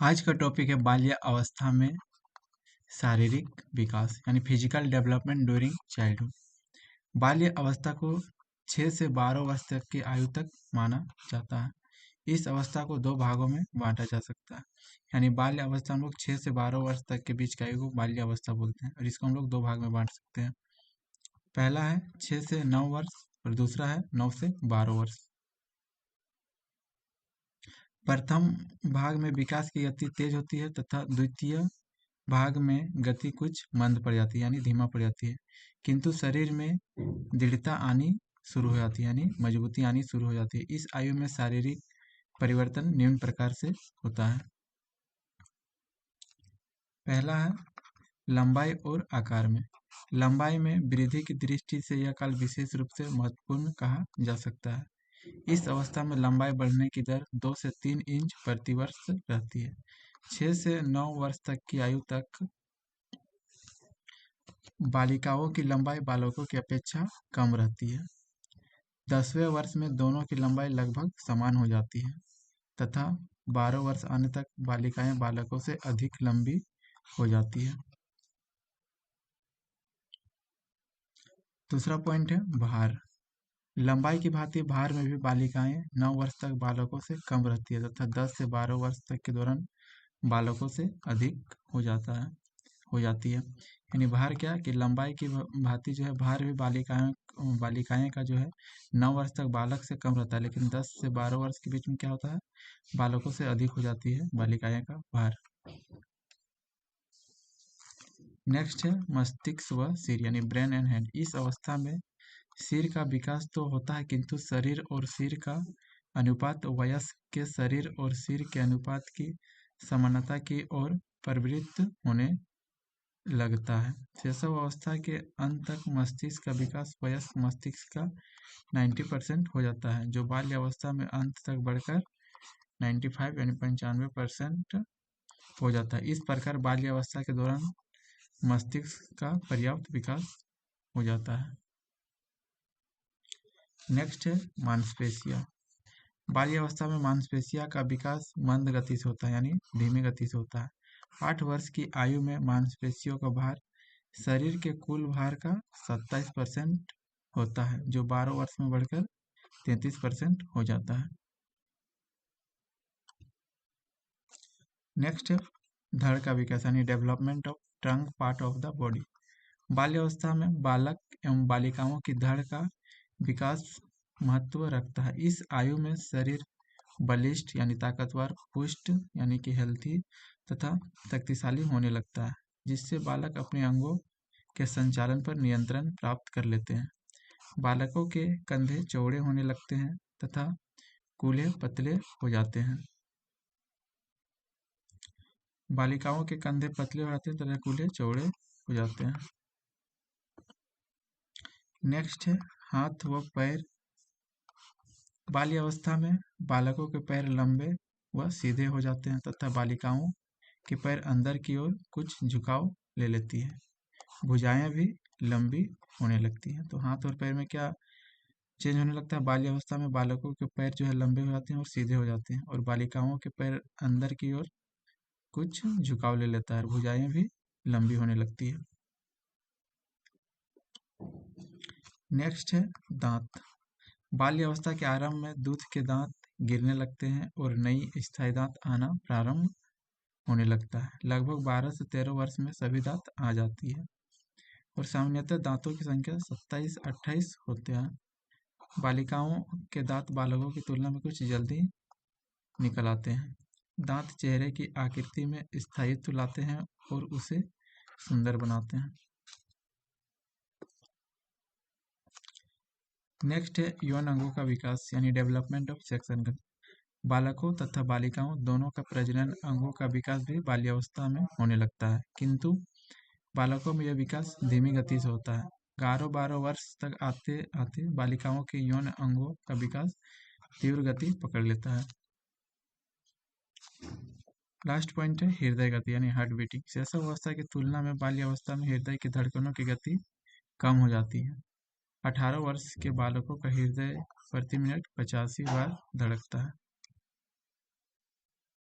आज का टॉपिक है बाल्य अवस्था में शारीरिक विकास यानी फिजिकल डेवलपमेंट ड्यूरिंग चाइल्डहुड। बाल्य अवस्था को 6 से 12 वर्ष तक की आयु तक माना जाता है। इस अवस्था को दो भागों में बांटा जा सकता है, यानी बाल्य अवस्था हम लोग 6 से 12 वर्ष तक के बीच की आयु को बाल्य अवस्था बोलते हैं और इसको हम लोग दो भाग में बांट सकते हैं। पहला है 6 से 9 वर्ष और दूसरा है 9 से 12 वर्ष। प्रथम भाग में विकास की गति तेज होती है तथा द्वितीय भाग में गति कुछ मंद पड़ जाती है यानी धीमा पड़ जाती है, किंतु शरीर में दृढ़ता आनी शुरू हो जाती है यानी मजबूती आनी शुरू हो जाती है। इस आयु में शारीरिक परिवर्तन निम्न प्रकार से होता है। पहला है लंबाई और आकार में। लंबाई में वृद्धि की दृष्टि से यह काल विशेष रूप से महत्वपूर्ण कहा जा सकता है। इस अवस्था में लंबाई बढ़ने की दर 2 से 3 इंच प्रति वर्ष रहती है। 6 से 9 वर्ष तक की आयु तक बालिकाओं की लंबाई बालकों की अपेक्षा कम रहती है। 10वें वर्ष में दोनों की लंबाई लगभग समान हो जाती है तथा 12 वर्ष आने तक बालिकाएं बालकों से अधिक लंबी हो जाती है। दूसरा पॉइंट है भार। लंबाई की भांति भार में भी बालिकाएं 9 वर्ष तक बालकों से कम रहती है तथा 10 से 12 वर्ष तक के दौरान बालकों से अधिक हो जाती है। यानी भार क्या कि लंबाई की भांति जो है भार भी बालिकाएं का जो है 9 वर्ष तक बालक से कम रहता है, लेकिन 10 से 12 वर्ष के बीच में क्या होता है, बालकों से अधिक हो जाती है बालिकाएं का भार। नेक्स्ट है मस्तिष्क व सिर यानी ब्रेन एंड हेड। इस अवस्था में सिर का विकास तो होता है, किंतु शरीर और सिर का अनुपात वयस्क के शरीर और सिर के अनुपात की समानता की ओर प्रवृत्त होने लगता है। शैशव अवस्था के अंत तक मस्तिष्क का विकास वयस्क मस्तिष्क का 90% हो जाता है, जो बाल्य अवस्था में अंत तक बढ़कर 95 यानी 95% हो जाता है। इस प्रकार बाल्य अवस्था के दौरान मस्तिष्क का पर्याप्त विकास हो जाता है। नेक्स्ट है मांसपेशियां। बाल्य अवस्था में मांसपेशियां का विकास मंद गति से होता है यानी धीमी गति से होता है। 8 वर्ष की आयु में मांसपेशियों का भार शरीर के कुल भार का 27% होता है, जो 12 वर्ष में बढ़कर 33% हो जाता है। नेक्स्ट है धड़ का विकास यानी development of trunk part of the body. बाल्यावस्था में बालक एवं बालिकाओं की धड़ का विकास महत्व रखता है। इस आयु में शरीर बलिष्ठ यानी ताकतवर, पुष्ट यानी कि हेल्थी तथा शक्तिशाली होने लगता है, जिससे बालक अपने अंगों के संचालन पर नियंत्रण प्राप्त कर लेते हैं। बालकों के कंधे चौड़े होने लगते हैं तथा कूल्हे पतले हो जाते हैं। बालिकाओं के कंधे पतले हो जाते हैं तथा कूल्हे चौड़े हो जाते हैं। नेक्स्ट है हाथ व पैर। बाल्य अवस्था में बालकों के पैर लंबे व सीधे हो जाते हैं तथा बालिकाओं के पैर अंदर की ओर कुछ झुकाव ले लेती है। भुजाएं भी लंबी होने लगती हैं। तो हाथ और पैर में क्या चेंज होने लगता है, बाल्य अवस्था में बालकों के पैर जो है लंबे हो जाते हैं और सीधे हो जाते हैं, और बालिकाओं के पैर अंदर की ओर कुछ झुकाव ले लेता है और भुजाएं भी लंबी होने लगती है। नेक्स्ट है दांत। बाल्य अवस्था के आरंभ में दूध के दांत गिरने लगते हैं और नई स्थायी दांत आना प्रारंभ होने लगता है। लगभग 12 से 13 वर्ष में सभी दांत आ जाती है और सामान्यतः दांतों की संख्या 27-28 होते हैं। बालिकाओं के दांत बालकों की तुलना में कुछ जल्दी निकल आते हैं। दांत चेहरे की आकृति में स्थायित्व लाते हैं और उसे सुंदर बनाते हैं। नेक्स्ट है यौन अंगों का विकास यानी डेवलपमेंट ऑफ सेक्स ऑर्गन। बालकों तथा बालिकाओं दोनों का प्रजनन अंगों का विकास भी बाल्यावस्था में होने लगता है, किंतु बालकों में यह विकास धीमी गति से होता है। 11-12 वर्ष तक आते आते बालिकाओं के यौन अंगों का विकास तीव्र गति पकड़ लेता है। लास्ट पॉइंट है हृदय गति यानी हार्ट बीटिंग। शैशव अवस्था की तुलना में बाल्यावस्था में हृदय की धड़कनों की गति कम हो जाती है। 18 वर्ष के बालकों का हृदय प्रति मिनट 85 बार धड़कता है।